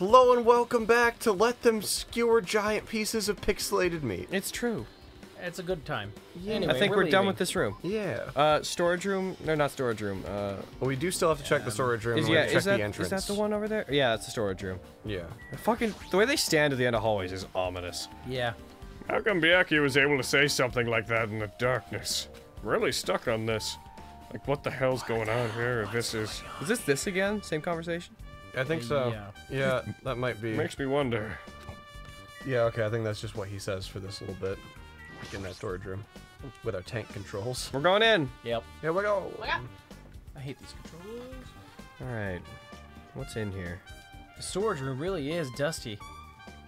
Hello and welcome back to Let Them Skewer Giant Pieces of Pixelated Meat. It's true. It's a good time. Yeah. Anyway, I think we're done with this room. Yeah. Storage room? No, not storage room. Well, we do still have to check the storage room and check the entrance. Is that the one over there? Yeah, it's the storage room. Yeah. The way they stand at the end of hallways is ominous. Yeah. How come Byakuya was able to say something like that in the darkness? I'm really stuck on this. Like, what the hell's going on here? Is this again? Same conversation? I think so. Yeah. Yeah, that might be. Makes me wonder. Yeah, okay, I think that's just what he says for this little bit. Like in that storage room. With our tank controls. We're going in. Yep. Here we go. I hate these controllers. Alright. What's in here? The storage room really is dusty.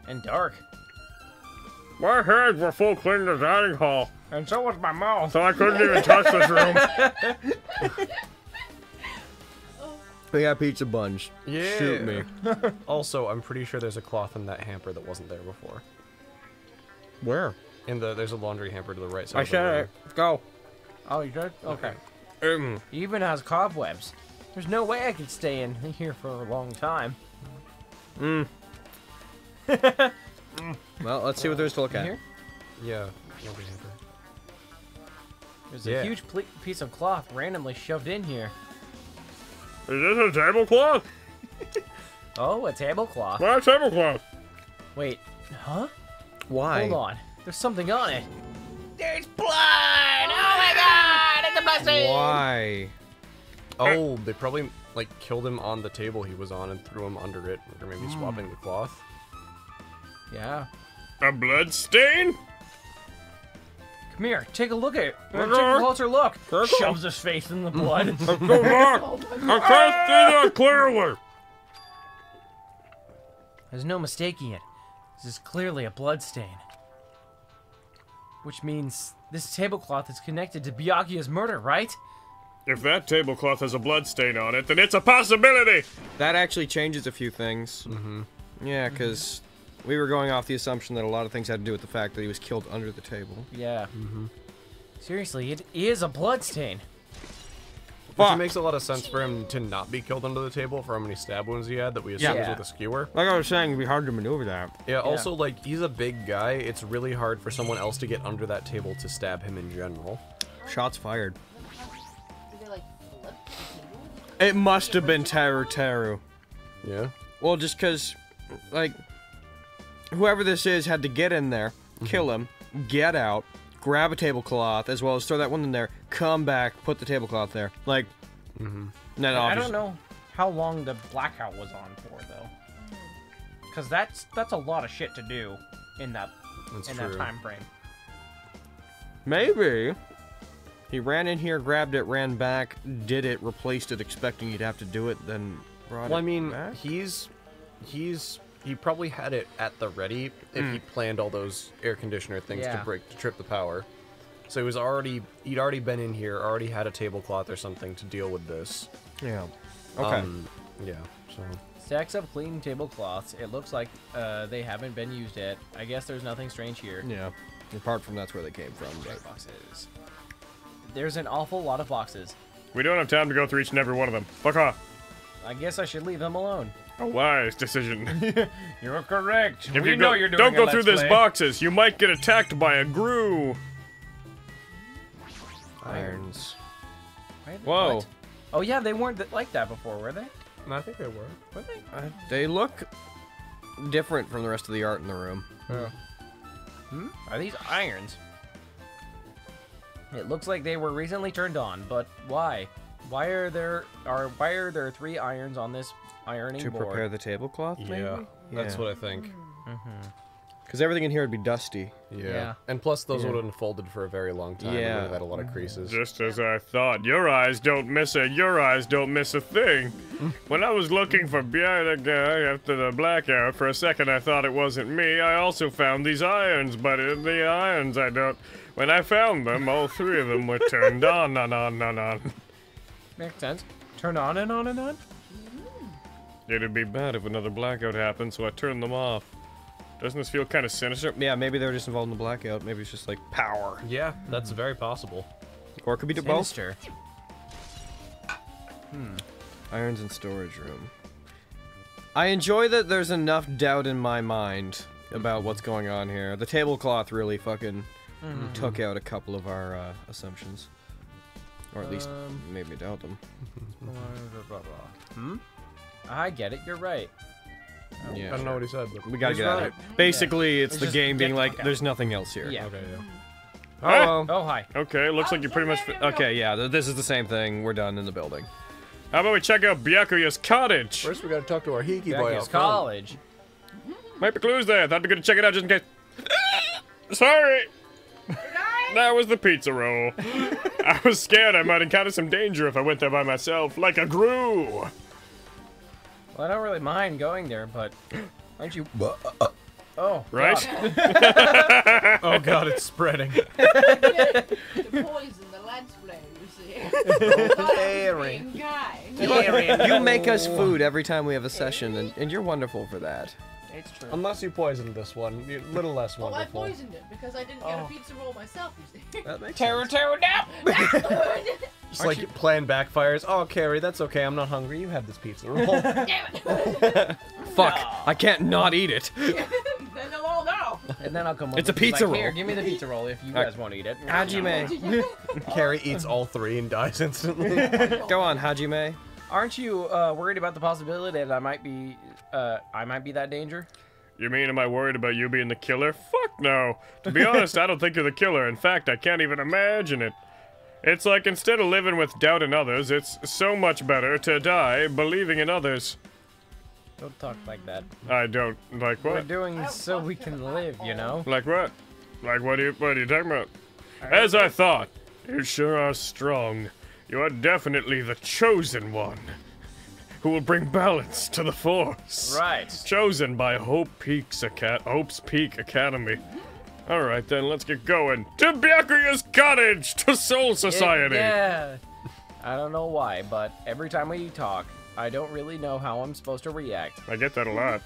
And dark. My hands were full cleaning the dining hall, And so was my mouth. so I couldn't even touch this room. We got pizza buns. Yeah. Shoot me. Also, I'm pretty sure there's a cloth in that hamper that wasn't there before. Where? There's a laundry hamper to the right side. I of the said room. it. Let's go. Oh, you did? Okay. Um, He even has cobwebs. There's no way I could stay in here for a long time. Well, let's see what there's to look at. Here? Yeah. Laundry hamper. There's Yeah. a huge piece of cloth randomly shoved in here. is this a tablecloth? Oh, a tablecloth. My tablecloth. Wait. Huh? Why? Hold on. There's something on it. There's blood! Oh my god! It's a blessing! Why? Oh, they probably like killed him on the table he was on and threw him under it, or maybe swapping the cloth. Yeah. A blood stain? Come here, take a look at it. Take a closer look. Shoves his face in the blood. Go back. I can't see that clearly. There's no mistaking it. This is clearly a blood stain. Which means this tablecloth is connected to Byakuya's murder, right? If that tablecloth has a blood stain on it, then it's a possibility. That actually changes a few things. Mm-hmm. Yeah, because we were going off the assumption that a lot of things had to do with the fact that he was killed under the table. Yeah. Seriously, it is a blood stain. Which makes a lot of sense for him to not be killed under the table for how many stab wounds he had that we assumed was Yeah. with a skewer. Like I was saying, it'd be hard to maneuver that. Yeah, also, like, he's a big guy. It's really hard for someone else to get under that table to stab him in general. Shots fired. Did they like flip the table? It must have been Teru. Yeah? Well, just because, like, whoever this is had to get in there, kill him, get out, grab a tablecloth, as well as throw that one in there, come back, put the tablecloth there. Like, I don't know how long the blackout was on for, though. Because that's a lot of shit to do in that that time frame. Maybe he ran in here, grabbed it, ran back, did it, replaced it, expecting he'd have to do it, then brought Well, it I mean, back? he probably had it at the ready if he planned all those air conditioner things Yeah. to trip the power. So he'd already been in here, already had a tablecloth or something to deal with this. Yeah. Okay. Yeah, so. Stacks of clean tablecloths. It looks like they haven't been used yet. I guess there's nothing strange here. Yeah. Apart from that's where they came from. But Boxes. There's an awful lot of boxes. We don't have time to go through each and every one of them. Fuck off. I guess I should leave them alone. A wise decision. You're correct. If we you know go, you're doing don't a go Let's through these Play. boxes. You might get attacked by a grue. irons. Right? Whoa. What? Oh yeah, they weren't like that before, were they? I think they were. Were they? They look different from the rest of the art in the room. Are these irons? It looks like they were recently turned on, but why? Why are there 3 irons on this ironing To board? prepare the tablecloth, maybe? Yeah, that's what I think. Because everything in here would be dusty. Yeah. And plus, those would have unfolded for a very long time. Yeah. And would have had a lot of creases. Just as I thought. Your eyes don't miss a thing. When I was looking for the guy after the blackout, for a second I thought it wasn't me. I also found these irons, but in the irons I don't... When I found them, all 3 of them were turned on. Makes sense. Turn on and on and on. It'd be bad if another blackout happened, so I turned them off. Doesn't this feel kind of sinister? Yeah, maybe they were just involved in the blackout. Maybe it's just like power. Yeah, that's very possible. Or it could be both. Sinister. Irons in storage room. I enjoy that there's enough doubt in my mind about what's going on here. The tablecloth really fucking took out a couple of our assumptions. Or at least made me doubt them. I get it, you're right. Yeah, I don't know what he said, but we gotta get out of it. Basically, it's the game being like, there's nothing else here. Yeah. okay, yeah. Oh, Oh, hi. Okay, looks like you pretty much. okay, yeah, this is the same thing. We're done in the building. How about we check out Byakuya's cottage? First, we gotta talk to our Hiki boy Becky's out front. college. Might be clues there. Thought it'd be good to check it out just in case. Sorry. That was the pizza roll. I was scared I might encounter some danger if I went there by myself, like a Gru. Well, I don't really mind going there, but aren't you? Oh, Right? God. Oh god, it's spreading. The poison, the Let's Play, you see. Caring. Guy. You make us food every time we have a session, and you're wonderful for that. It's true. Unless you poisoned this one, you're a little less Well, I wonderful. poisoned it because I didn't get a pizza roll myself, you see. That makes Terror, sense. terror, nap! Just like plan backfires. Oh, Carrie, that's okay. I'm not hungry. You have this pizza roll. Damn it. Fuck, I can't not eat it. Then they'll all know. And then I'll come over. It's a and be pizza like, Here, roll. give me the pizza roll if you guys want to eat it. Hajime. Carrie eats all three and dies instantly. Go on, Hajime. Aren't you worried about the possibility that I might be that danger? You mean, am I worried about you being the killer? Fuck no. To be honest, I don't think you're the killer. In fact, I can't even imagine it. It's like instead of living with doubt in others, it's so much better to die believing in others. Don't talk like that. I don't. Like We're what? doing this so we can live, you know? Like what? Like what are you talking about? As I thought, you sure are strong. You are definitely the chosen one, who will bring balance to the force. Right. Chosen by Hope's Peak Academy. All right then, let's get going to Byakuya's cottage to Soul Society. Yeah. I don't know why, but every time we talk, I don't really know how I'm supposed to react. I get that a lot.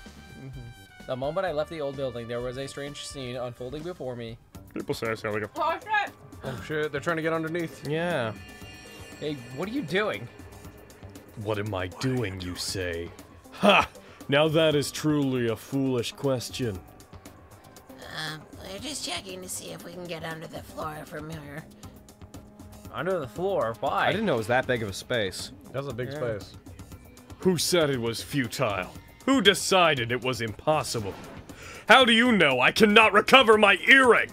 The moment I left the old building, there was a strange scene unfolding before me. People say I sound like a. Oh, shit. Oh shit, they're trying to get underneath. Yeah. Hey, what are you doing? What am I doing, you say? Ha! Now that is truly a foolish question. We're just checking to see if we can get under the floor from here. Under the floor? Why? I didn't know it was that big of a space. That's a big space. Who said it was futile? Who decided it was impossible? How do you know I cannot recover my earring?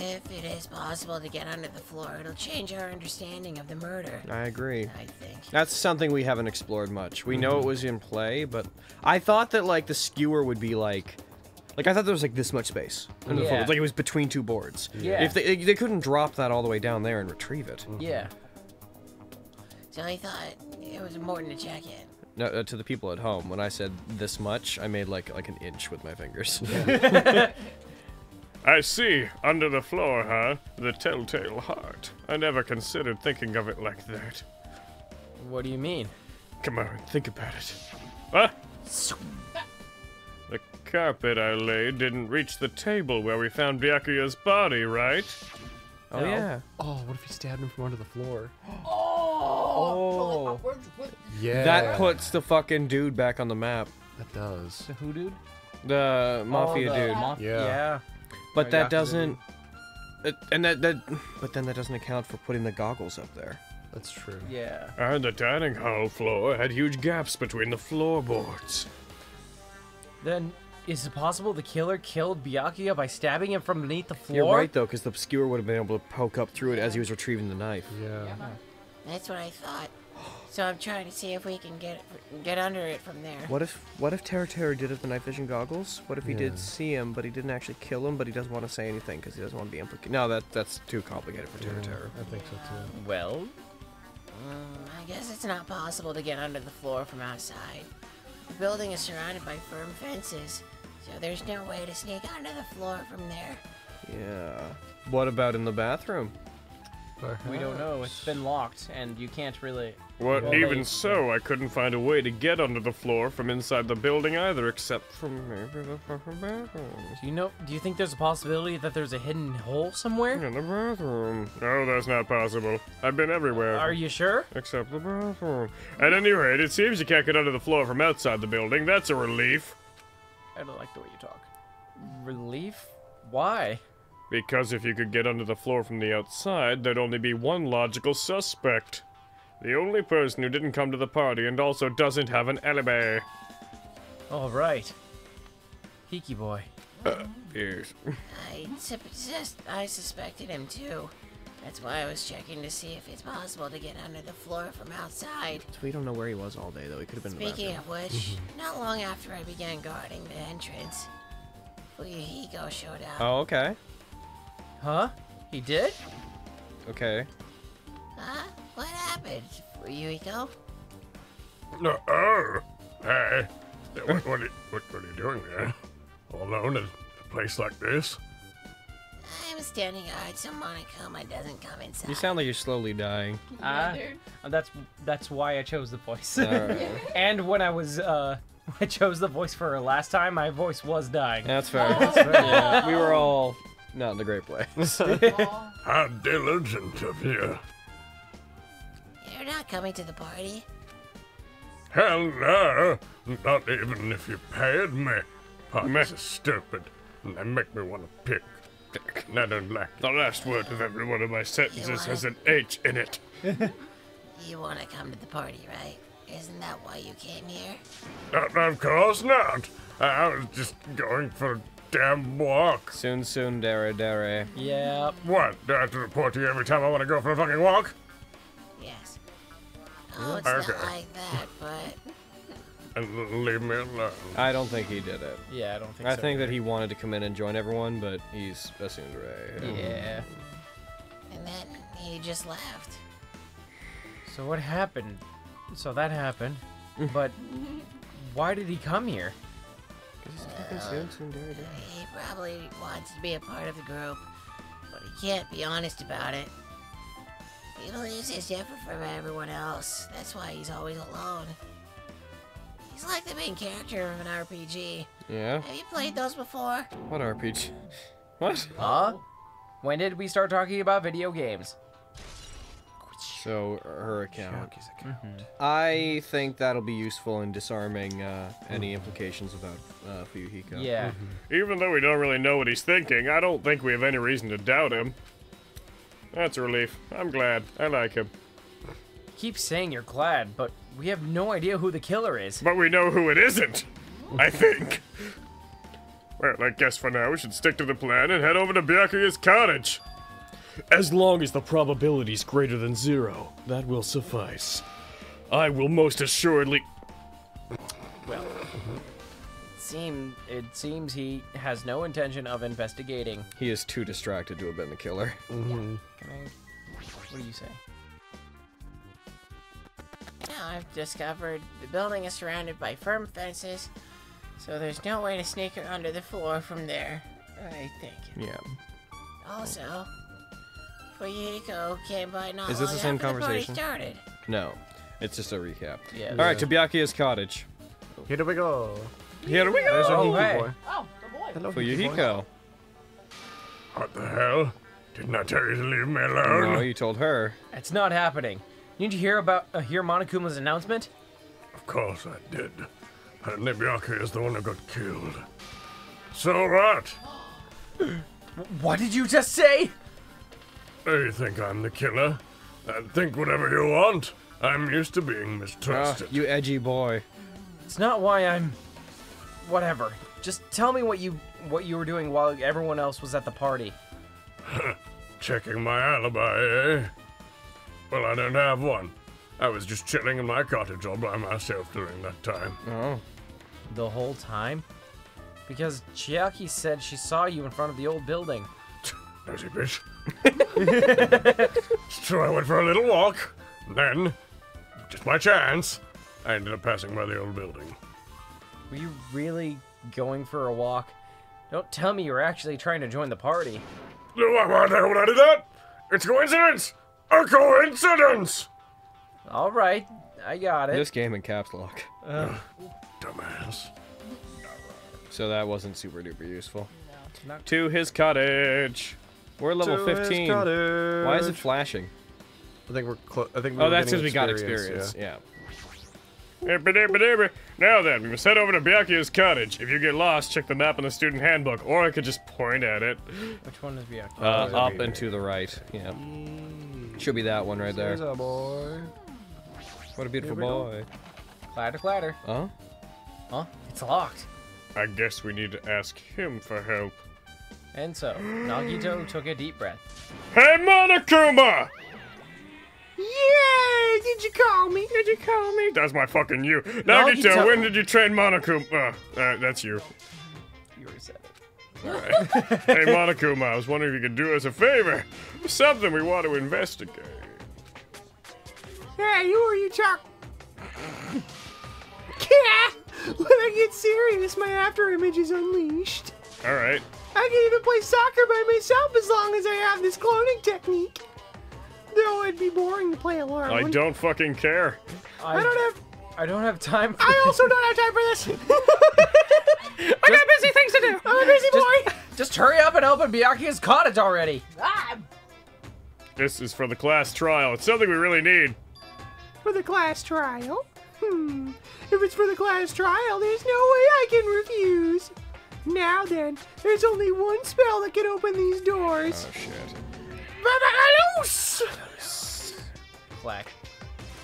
If it is possible to get under the floor, it'll change our understanding of the murder, I agree. I think. That's something we haven't explored much. We know it was in play, but I thought that like the skewer would be like I thought there was like this much space. Under the floor. Yeah. Like it was between two boards. Yeah. If they couldn't drop that all the way down there and retrieve it. Yeah. So I thought it was important to check it. No, to the people at home, when I said this much, I made like an inch with my fingers. I see. Under the floor, huh? The telltale heart. I never considered thinking of it like that. What do you mean? Come on, think about it. Huh? The carpet I laid didn't reach the table where we found Byakuya's body, right? Oh yeah. Oh, what if he stabbed him from under the floor? Oh. Upwards with Yeah. That puts the fucking dude back on the map. That does. The who dude? The mafia dude. Yeah. But Right that after the doesn't. But then that doesn't account for putting the goggles up there. That's true. Yeah. And the dining hall floor had huge gaps between the floorboards. Then, is it possible the killer killed Byakuya by stabbing him from beneath the floor? You're right though, because the skewer would have been able to poke up through it as he was retrieving the knife. Yeah. That's what I thought. So I'm trying to see if we can get under it from there. What if Terra did have the night vision goggles? What if he did see him, but he didn't actually kill him, but he doesn't want to say anything because he doesn't want to be implicated? No, that's too complicated for Terra. I think so too. Well, I guess it's not possible to get under the floor from outside. The building is surrounded by firm fences, so there's no way to sneak under the floor from there. Yeah. What about in the bathroom? we don't know. It's been locked, and you can't really... What? Even so, I couldn't find a way to get under the floor from inside the building either, except from maybe the fucking bathroom. Do you think there's a possibility that there's a hidden hole somewhere? In the bathroom. No, that's not possible. I've been everywhere. Are you sure? Except the bathroom. At any rate, it seems you can't get under the floor from outside the building. That's a relief. I don't like the way you talk. Relief? Why? Because if you could get under the floor from the outside, there'd only be one logical suspect. The only person who didn't come to the party and also doesn't have an alibi. All right. Hiki boy. Yes. I suspected him too. That's why I was checking to see if it's possible to get under the floor from outside. So we don't know where he was all day, though. He could have been in the Speaking bathroom. of which, not long after I began guarding the entrance, Fuyuhiko showed up. Oh, okay. Huh? He did? Okay. Huh? What happened, Fuyuhiko? Oh, hey. What are you doing there? All alone in a place like this? I'm standing guard so Monokuma doesn't come inside. You sound like you're slowly dying. That's why I chose the voice. Alright. And when I chose the voice for her last time, my voice was dying. That's fair. Yeah, we were all not in the great place. How diligent of you. You're not coming to the party? Hell no. Not even if you paid me. Parties are stupid. And they make me want to pick. And I don't like it. The last word of every one of my sentences has an H in it. You want to come to the party, right? Isn't that why you came here? Of course not. I was just going for a damn walk. Soon, dare. Yep. What? Do I have to report to you every time I want to go for a fucking walk? Yes. Oh, it's Okay. not like that, but... And leave me alone. I don't think he did it. Yeah, I don't think I so. think that he wanted to come in and join everyone, but he's assumed Ray. Yeah. And then he just left. So what happened? So that happened. But why did he come here? He probably wants to be a part of the group, but he can't be honest about it. He believes he's different from everyone else. That's why he's always alone. He's like the main character of an RPG. Yeah? Have you played those before? What RPG? What? Huh? When did we start talking about video games? So, her account. Chiaki's account. I think that'll be useful in disarming any implications about Fuyuhiko. Yeah. Even though we don't really know what he's thinking, I don't think we have any reason to doubt him. That's a relief. I'm glad. I like him. Keep saying you're glad, but we have no idea who the killer is. But we know who it isn't, I think. Well, I guess for now we should stick to the plan and head over to Byakuya's cottage. As long as the probability's greater than 0, that will suffice. I will most assuredly... Well, it seems he has no intention of investigating. He is too distracted to have been the killer. Can I... What do you say? Now I've discovered the building is surrounded by firm fences, so there's no way to sneak her under the floor from there, I think. Yeah. Also, Fuyuhiko came by not Is this long the same after the party conversation? started. No. It's just a recap. Yeah. Alright, to Byakuya's cottage. Here we go. Here we There's go! our Oh, Hiki hey. boy. Oh, the boy. Hello, Hiki boy. Fuyuhiko. What the hell? Didn't I tell you to leave me alone? No, you told her. It's not happening. Didn't you hear Monokuma's announcement? Of course I did. And Byakuya is the one who got killed. So what? What did you just say? You think I'm the killer? Think whatever you want. I'm used to being Ah, mistrusted. you edgy boy. It's not why I'm... Whatever. Just tell me what you were doing while everyone else was at the party. Checking my alibi, eh? Well, I don't have one. I was just chilling in my cottage all by myself during that time. Oh. The whole time? Because Chiaki said she saw you in front of the old building. Nosy bitch. It's true, I went for a little walk. Then, just by chance, I ended up passing by the old building. Were you really going for a walk? Don't tell me you were actually trying to join the party. Why the hell would I do that? It's coincidence! A coincidence! All right, I got it. This game in caps lock. Dumbass. So that wasn't super duper useful. No. To his cottage. We're level To his 15. cottage. Why is it flashing? I think we're I think Oh, that's because we got experience. Yeah. Now then, we must head over to Byakuya's cottage. If you get lost, check the map in the student handbook, or I could just point at it. Which one is Byakuya? Up and to the right. Yeah. Should be that one right there. There's a boy. What a beautiful Here we go. boy. Clatter, clatter. Huh? Huh? It's locked. I guess we need to ask him for help. And so, Nagito took a deep breath. Hey, Monokuma! Yeah! Did you call me? Did you call me? That's my fucking you. Nagito, when did you train Monokuma? That's you. You already said it. Alright. Hey, Monokuma, I was wondering if you could do us a favor. Something we want to investigate. Hey, who are you talking? Yeah! When I get serious, my after image is unleashed. Alright. I can even play soccer by myself as long as I have this cloning technique. Though it'd be boring to play alone. I don't fucking care. I don't have time for I also don't have time for this. I got busy things to do. I'm a busy boy. Just hurry up and open Byakuya's cottage already. Ah, This is for the class trial. It's something we really need. For the class trial? If it's for the class trial, there's no way I can refuse. Now then, there's only one spell that can open these doors. Oh, shit. Loose! Clack.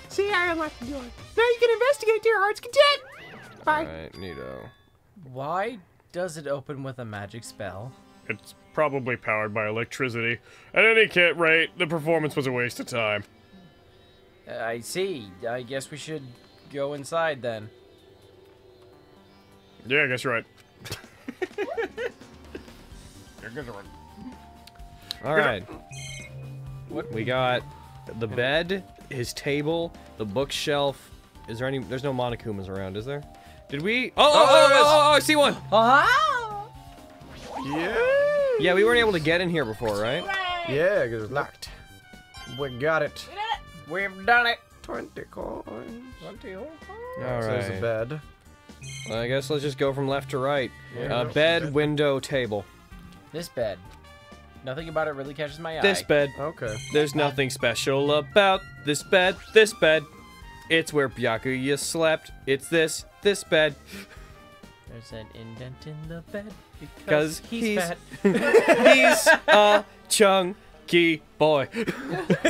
See, I unlocked the door. Now you can investigate to your heart's content. Bye. Alright, neato. Why does it open with a magic spell? It's probably powered by electricity. At any rate, the performance was a waste of time. I see. I guess we should go inside then. Yeah, I guess you're right. All right. What we got? The bed, his table, the bookshelf. Is there any? There's no Monokumas around, is there? Did we? Oh! I see one. Ah! Yeah. Yeah, we weren't able to get in here before, right? Yeah, because it's locked. We got it. We've done it. 20 coins. All So there's a right. bed. Well, I guess let's just go from left to right. Yeah. Bed, window, table. This bed. Nothing about it really catches my eye. This bed. Okay. There's nothing special about this bed. This bed. It's where Byakuya slept. It's this bed. There's an indent in the bed Because because he's fat. he's a chunky boy.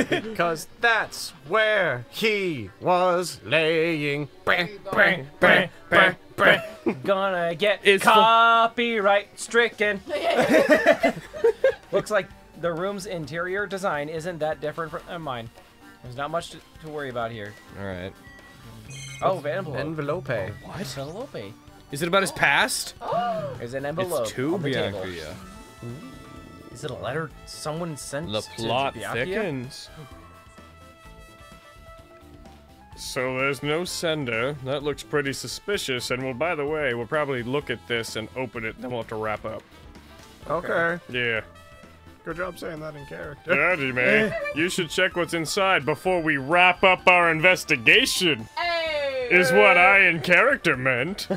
Because that's where he was laying. Bang, bang, bang, bang, bang. Gonna get It's full- copyright stricken. Looks like the room's interior design isn't that different from mine. There's not much to worry about here. All right. Oh, envelope. Envelope. What? Envelope. Is it about his past? There's an envelope It's to on the table. Byakuya. Is it a letter someone sent The to plot Byakuya? thickens. So there's no sender. That looks pretty suspicious. And well, by the way, we'll probably look at this and open it, then we'll have to wrap up. Okay. Yeah. Good job saying that in character. Daddy, man, you should check what's inside before we wrap up our investigation. hey! Is what I in character meant.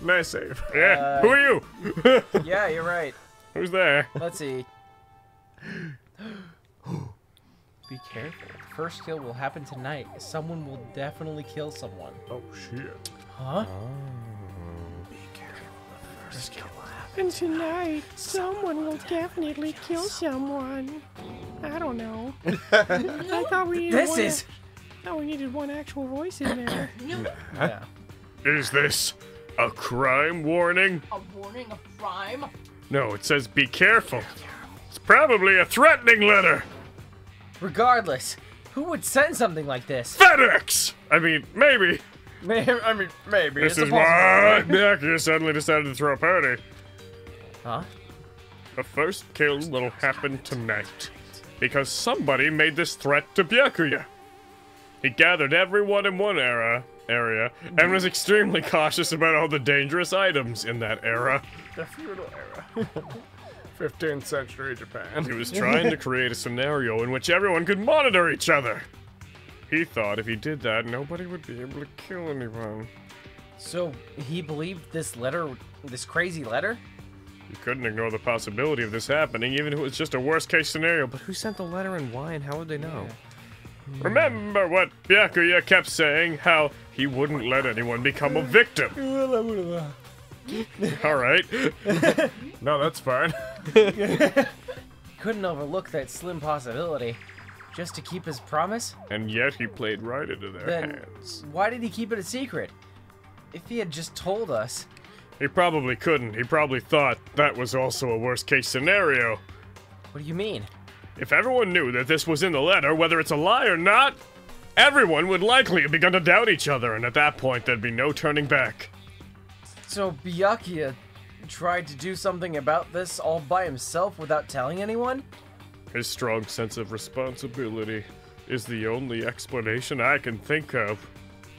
Nice save. Yeah. Who are you? Yeah, you're right. Who's there? Let's see. Be careful. The first kill will happen tonight. Someone will definitely kill someone. Oh, shit. Huh? And tonight, someone will definitely kill someone. I don't know. I thought we needed we needed one actual voice in there. Yeah. Is this a crime warning? A warning of crime? No, it says be careful. It's probably a threatening letter. Regardless, who would send something like this? FedEx! I mean, maybe. Maybe. This is why Byakuya suddenly decided to throw a party. Huh? The first kill will happen tonight. Because somebody made this threat to Byakuya. He gathered everyone in one area and was extremely cautious about all the dangerous items in that era. The feudal era. 15th century Japan. He was trying to create a scenario in which everyone could monitor each other. He thought if he did that, nobody would be able to kill anyone. So he believed this letter, this crazy letter? You couldn't ignore the possibility of this happening, even if it was just a worst-case scenario. But Who sent the letter and why, and how would they know? remember what Byakuya kept saying, how he wouldn't let anyone become a victim. Alright. No, that's fine. Couldn't overlook that slim possibility. Just to keep his promise? And yet he played right into their Then hands. why did he keep it a secret? If he had just told us. He probably couldn't. He probably thought that was also a worst-case scenario. What do you mean? If everyone knew that this was in the letter, whether it's a lie or not, everyone would likely have begun to doubt each other, and at that point, there'd be no turning back. So Byakuya tried to do something about this all by himself without telling anyone? His strong sense of responsibility is the only explanation I can think of.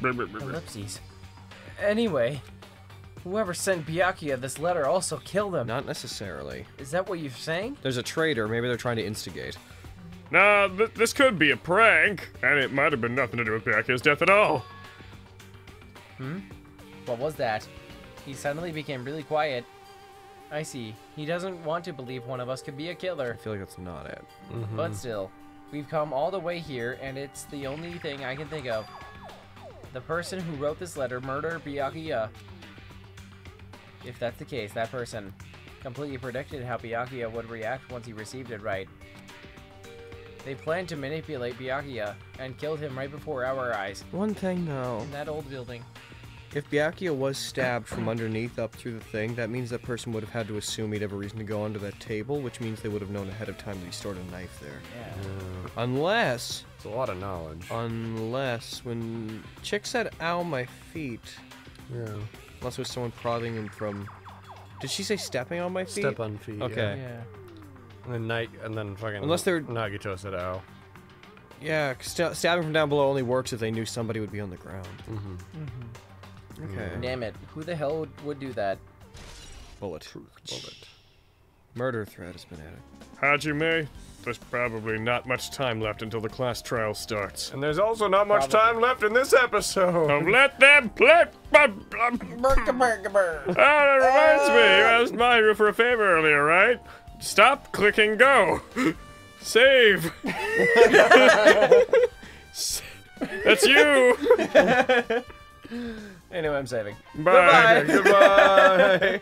Ellipses. Anyway, whoever sent Byakuya this letter also killed him. Not necessarily. Is that what you're saying? There's a traitor. Maybe they're trying to instigate. Nah, this could be a prank, and it might have been nothing to do with Byakuya's death at all. What was that? He suddenly became really quiet. I see. He doesn't want to believe one of us could be a I killer. feel like that's not it. But still, we've come all the way here, and it's the only thing I can think of. The person who wrote this letter murdered Byakuya. If that's the case, that person completely predicted how Byakuya would react once he received it right. They planned to manipulate Byakuya and killed him right before our eyes One thing, though. in that old building. If Byakuya was stabbed from underneath up through the thing, that means that person would have had to assume he'd have a reason to go onto that table, which means they would have known ahead of time that he stored a knife there. Yeah. Unless It's a lot of knowledge. when Chick said, ow, my feet. Yeah. Unless it was someone prodding him from... Did she say stepping on my feet? Step on feet. Okay. Yeah. And then fucking. Unless they're- Nagito said ow. Yeah, 'cause stabbing from down below only works if they knew somebody would be on the ground. Okay. Damn it. Who the hell would do that? Bullet. Bullet. Murder threat has been added. Hajime, there's probably not much time left until the class trial starts. And there's also not much time left in this episode. So let them play. That reminds me, you asked Mayu for a favor earlier, right? Stop, click, and go. Save. That's you. Anyway, I'm saving. Bye. Goodbye.